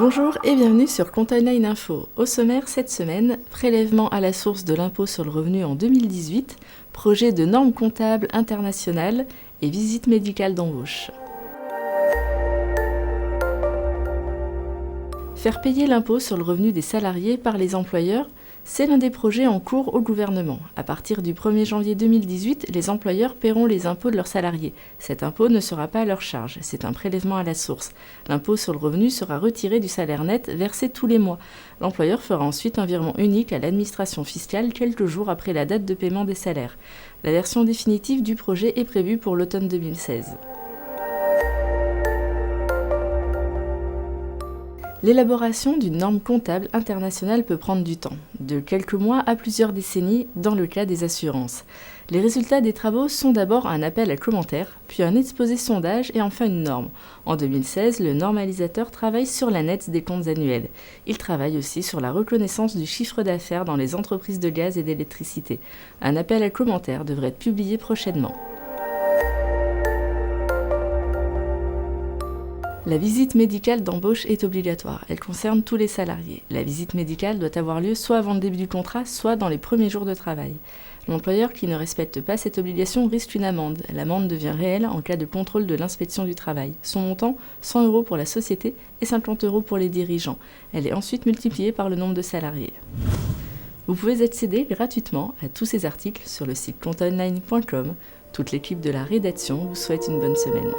Bonjour et bienvenue sur Compte Online Info. Au sommaire cette semaine, prélèvement à la source de l'impôt sur le revenu en 2018, projet de normes comptables internationales et visite médicale d'embauche. Faire payer l'impôt sur le revenu des salariés par les employeurs, c'est l'un des projets en cours au gouvernement. À partir du 1er janvier 2018, les employeurs paieront les impôts de leurs salariés. Cet impôt ne sera pas à leur charge, c'est un prélèvement à la source. L'impôt sur le revenu sera retiré du salaire net versé tous les mois. L'employeur fera ensuite un virement unique à l'administration fiscale quelques jours après la date de paiement des salaires. La version définitive du projet est prévue pour l'automne 2016. L'élaboration d'une norme comptable internationale peut prendre du temps, de quelques mois à plusieurs décennies dans le cas des assurances. Les résultats des travaux sont d'abord un appel à commentaires, puis un exposé sondage et enfin une norme. En 2016, le normalisateur travaille sur l'annexe des comptes annuels. Il travaille aussi sur la reconnaissance du chiffre d'affaires dans les entreprises de gaz et d'électricité. Un appel à commentaires devrait être publié prochainement. La visite médicale d'embauche est obligatoire. Elle concerne tous les salariés. La visite médicale doit avoir lieu soit avant le début du contrat, soit dans les premiers jours de travail. L'employeur qui ne respecte pas cette obligation risque une amende. L'amende devient réelle en cas de contrôle de l'inspection du travail. Son montant, 100 € pour la société et 50 € pour les dirigeants. Elle est ensuite multipliée par le nombre de salariés. Vous pouvez accéder gratuitement à tous ces articles sur le site compteonline.com. Toute l'équipe de la rédaction vous souhaite une bonne semaine.